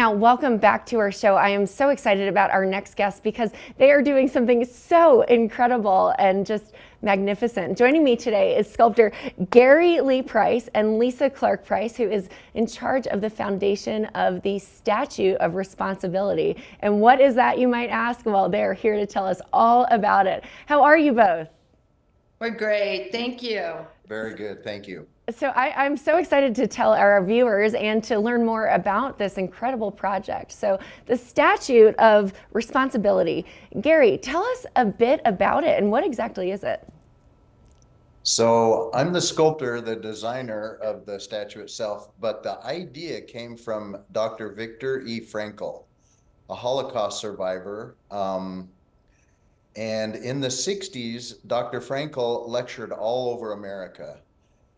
Now, welcome back to our show. I am so excited about our next guest because they are doing something so incredible and just magnificent. Joining me today is sculptor Gary Lee Price and Lisa Clark Price, who is in charge of the foundation of the Statue of Responsibility. And what is that, you might ask? Well, they're here to tell us all about it. How are you both? We're great. Thank you. Very good. Thank you. So I'm so excited to tell our viewers and to learn more about this incredible project. So the Statute of Responsibility. Gary, tell us a bit about it and what exactly is it? So I'm the sculptor, the designer of the statue itself, but the idea came from Dr. Viktor E. Frankl, a Holocaust survivor. And in the 60s, Dr. Frankl lectured all over America.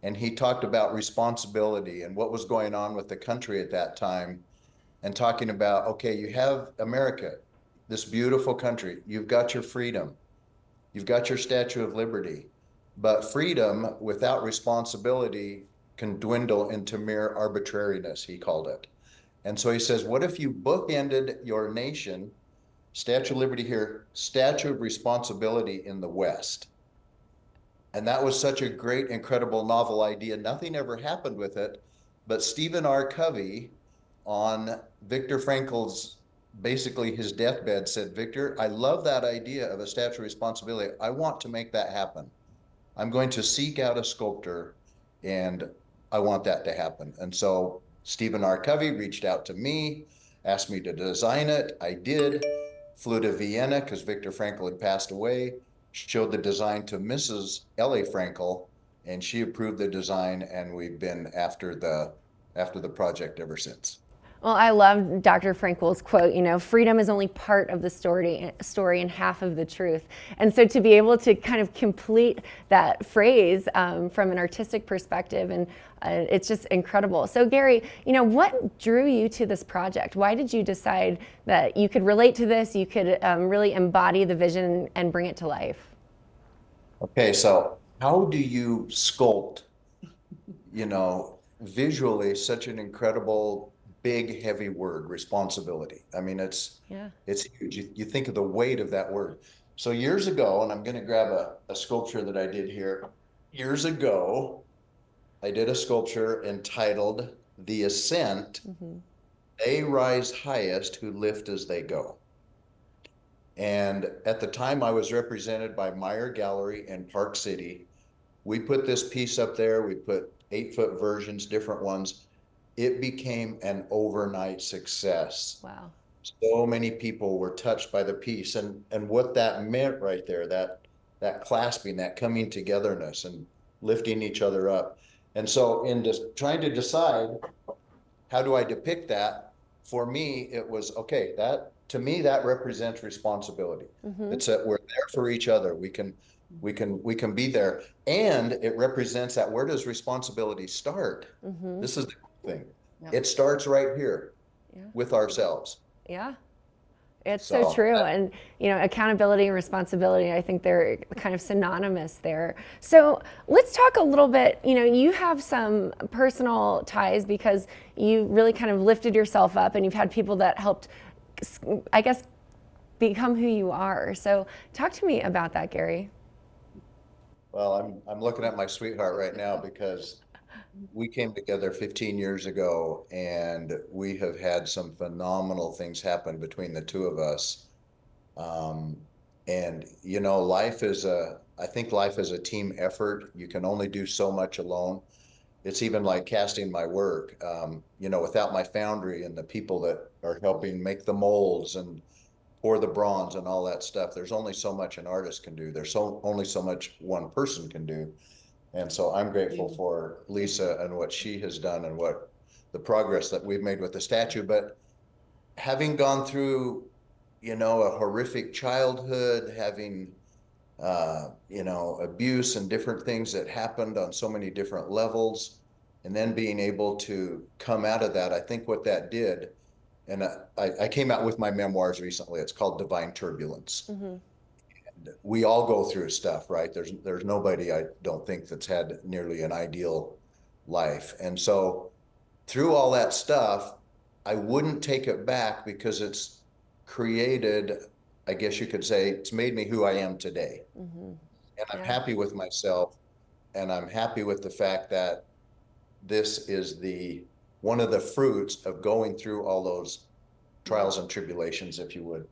And he talked about responsibility and what was going on with the country at that time, and talking about, okay, you have America, this beautiful country, you've got your freedom, you've got your Statue of Liberty, but freedom without responsibility can dwindle into mere arbitrariness, he called it. And so he says, what if you bookended your nation, Statue of Liberty here, Statue of Responsibility in the West? And that was such a great, incredible, novel idea. Nothing ever happened with it, but Stephen R. Covey, on Viktor Frankl's, basically his deathbed, said, Victor, I love that idea of a Statue of Responsibility. I want to make that happen. I'm going to seek out a sculptor, and I want that to happen. And so Stephen R. Covey reached out to me, asked me to design it. I did, flew to Vienna because Viktor Frankl had passed away, showed the design to Mrs. Ellie Frankl, and she approved the design, and we've been after the project ever since. Well, I love Dr. Frankl's quote, you know, freedom is only part of the story and half of the truth. And so to be able to kind of complete that phrase from an artistic perspective, and it's just incredible. So Gary, you know, what drew you to this project? Why did you decide that you could relate to this, you could really embody the vision and bring it to life? Okay, so how do you sculpt, visually such an incredible, big, heavy word, responsibility? I mean, it's huge. You think of the weight of that word. So years ago, and I'm going to grab a sculpture that I did here. Years ago, I did a sculpture entitled The Ascent, They Rise Highest Who Lift as They Go. And at the time, I was represented by Meyer Gallery in Park City. We put this piece up there. We put 8-foot versions, different ones. It became an overnight success. Wow. So many people were touched by the piece, and what that meant right there, that clasping, that coming togetherness and lifting each other up. And so in just trying to decide, how do I depict that? For me, it was, okay, to me, that represents responsibility. It's that we're there for each other. We can be there. And it represents that, where does responsibility start? This is the cool thing. Yeah. It starts right here with ourselves. Yeah. It's so true. And, you know, accountability and responsibility, I think they're kind of synonymous there. So let's talk a little bit, you know, you have some personal ties because you really kind of lifted yourself up and you've had people that helped, I guess, become who you are. So talk to me about that, Gary. Well, I'm looking at my sweetheart right now because we came together 15 years ago, and we have had some phenomenal things happen between the two of us. And you know, I think life is a team effort. You can only do so much alone. It's even like casting my work. Without my foundry and the people that are helping make the molds and pour the bronze and all that stuff, there's only so much an artist can do. There's only so much one person can do. And so I'm grateful for Lisa and what she has done and what the progress that we've made with the statue. But having gone through, a horrific childhood, having, abuse and different things that happened on so many different levels, and then being able to come out of that, I think what that did, and I came out with my memoirs recently. It's called Divine Turbulence. We all go through stuff, right? There's nobody, I don't think, that's had nearly an ideal life. And so through all that stuff, I wouldn't take it back because it's created, I guess you could say, it's made me who I am today. Mm-hmm. And I'm Yeah. happy with myself, and I'm happy with the fact that this is one of the fruits of going through all those trials and tribulations, if you would.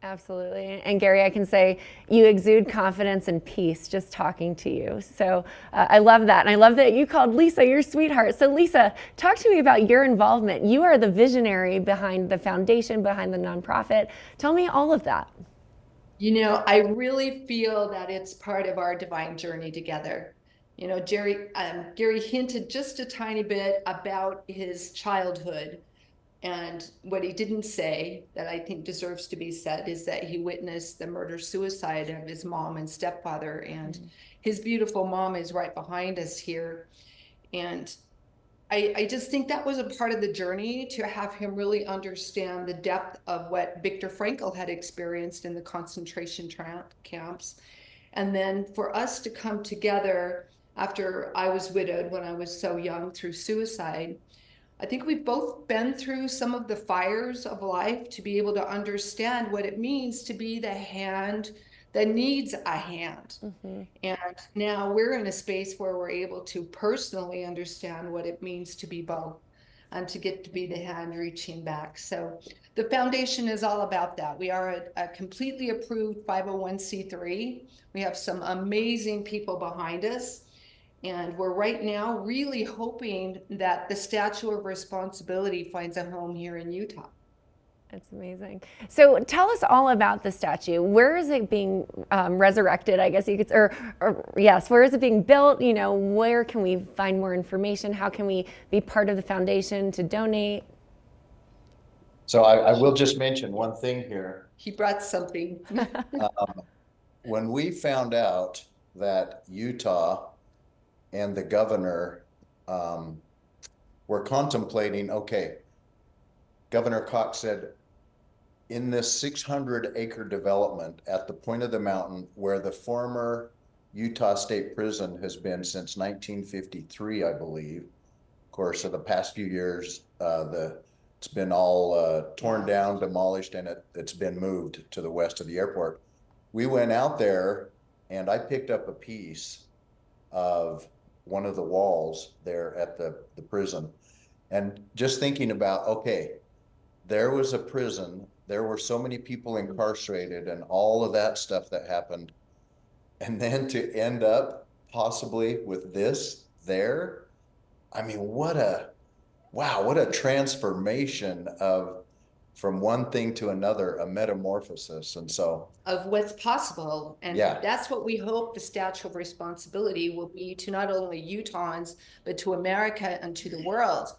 Absolutely. And Gary, I can say you exude confidence and peace just talking to you. So I love that. And I love that you called Lisa your sweetheart. So Lisa, talk to me about your involvement. You are the visionary behind the foundation, behind the nonprofit. Tell me all of that. You know, I really feel that it's part of our divine journey together. You know, Gary hinted just a tiny bit about his childhood. And what he didn't say that I think deserves to be said is that he witnessed the murder-suicide of his mom and stepfather. And his beautiful mom is right behind us here. And I just think that was a part of the journey to have him really understand the depth of what Viktor Frankl had experienced in the concentration camps. And then for us to come together after I was widowed when I was so young through suicide, I think we've both been through some of the fires of life to be able to understand what it means to be the hand that needs a hand. Mm-hmm. And now we're in a space where we're able to personally understand what it means to be both and to get to be the hand reaching back. So the foundation is all about that. We are a completely approved 501c3. We have some amazing people behind us. And we're right now really hoping that the Statue of Responsibility finds a home here in Utah. That's amazing. So tell us all about the statue. Where is it being resurrected? I guess you could, or yes, where is it being built? You know, where can we find more information? How can we be part of the foundation to donate? So I will just mention one thing here. He brought something. When we found out that Utah and the governor were contemplating, okay, Governor Cox said, in this 600-acre development at the point of the mountain where the former Utah State Prison has been since 1953, I believe. Of course, for the past few years, it's been all torn down, demolished, and it's been moved to the west of the airport. We went out there, and I picked up a piece of one of the walls there at the prison, and just thinking about, okay, there was a prison, there were so many people incarcerated and all of that stuff that happened. And then to end up possibly with this there, I mean, what a transformation from one thing to another, a metamorphosis. And so of what's possible. And that's what we hope the Statue of Responsibility will be to not only Utahns, but to America and to the world.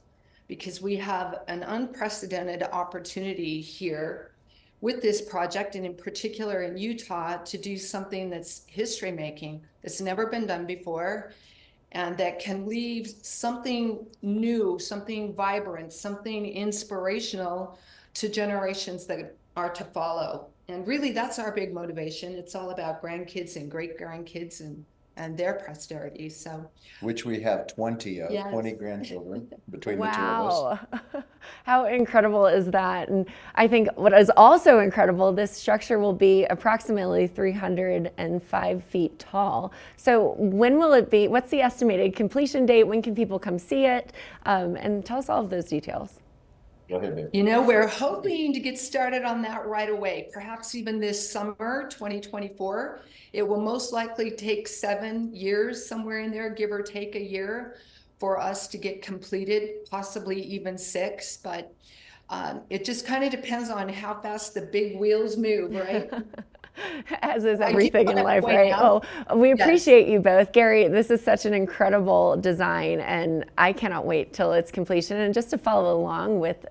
Because we have an unprecedented opportunity here with this project, and in particular in Utah, to do something that's history making, that's never been done before, and that can leave something new, something vibrant, something inspirational to generations that are to follow. And really, that's our big motivation. It's all about grandkids and great grandkids and their posterity. So, which we have 20 of, 20 grandchildren between the two of us. How incredible is that? And I think what is also incredible, this structure will be approximately 305 feet tall. So when will it be? What's the estimated completion date? When can people come see it? And tell us all of those details. Go ahead, babe. You know, we're hoping to get started on that right away, perhaps even this summer, 2024. It will most likely take 7 years, somewhere in there, give or take a year, for us to get completed, possibly even 6. But it just kind of depends on how fast the big wheels move, right? As is everything in life, right? Oh, we appreciate you both. Gary, this is such an incredible design, and I cannot wait till its completion and just to follow along with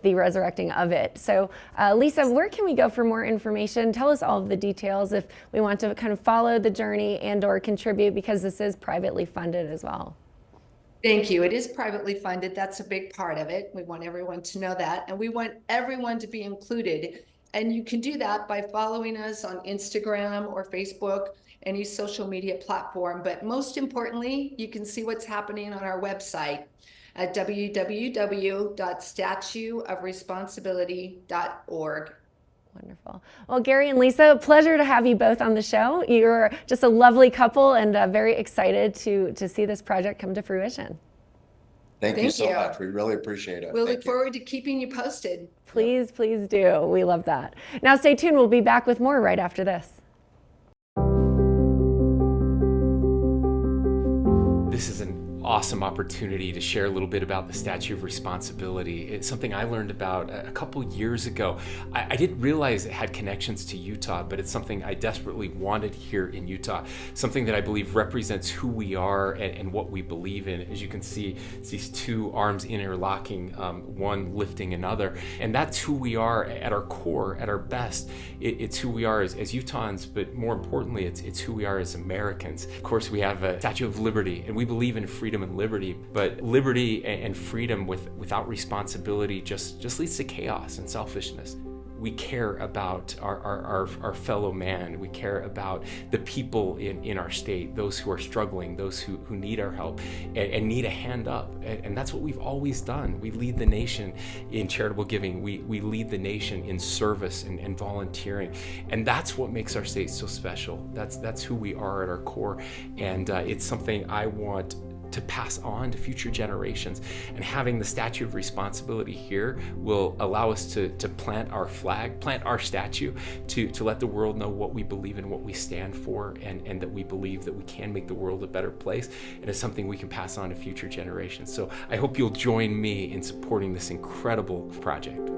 the resurrecting of it. So Lisa, where can we go for more information? Tell us all of the details if we want to kind of follow the journey and or contribute, because this is privately funded as well. Thank you. It is privately funded. That's a big part of it. We want everyone to know that, and we want everyone to be included. And you can do that by following us on Instagram or Facebook, any social media platform. But most importantly, you can see what's happening on our website. at www.statueofresponsibility.org. Wonderful. Well, Gary and Lisa, pleasure to have you both on the show. You're just a lovely couple and very excited to see this project come to fruition. Thank you Thank so you. much. We really appreciate it. We'll Thank look you. forward to keeping you posted. Please, please do. We love that. Now stay tuned. We'll be back with more right after this. This is an awesome opportunity to share a little bit about the Statue of Responsibility. It's something I learned about a couple years ago. I didn't realize it had connections to Utah, but it's something I desperately wanted here in Utah, something that I believe represents who we are and what we believe in. As you can see, it's these two arms interlocking, one lifting another, and that's who we are at our core, at our best. It's who we are as Utahns, but more importantly, it's who we are as Americans. Of course, we have a Statue of Liberty, and we believe in freedom and liberty, but liberty and freedom without responsibility just leads to chaos and selfishness. We care about our fellow man. We care about the people in our state, those who are struggling, those who need our help and need a hand up. And that's what we've always done. We lead the nation in charitable giving. We lead the nation in service and volunteering. And that's what makes our state so special. That's who we are at our core. And it's something I want to pass on to future generations. And having the Statue of Responsibility here will allow us to plant our flag, plant our statue, to let the world know what we believe in, what we stand for, and that we believe that we can make the world a better place, and it's something we can pass on to future generations. So I hope you'll join me in supporting this incredible project.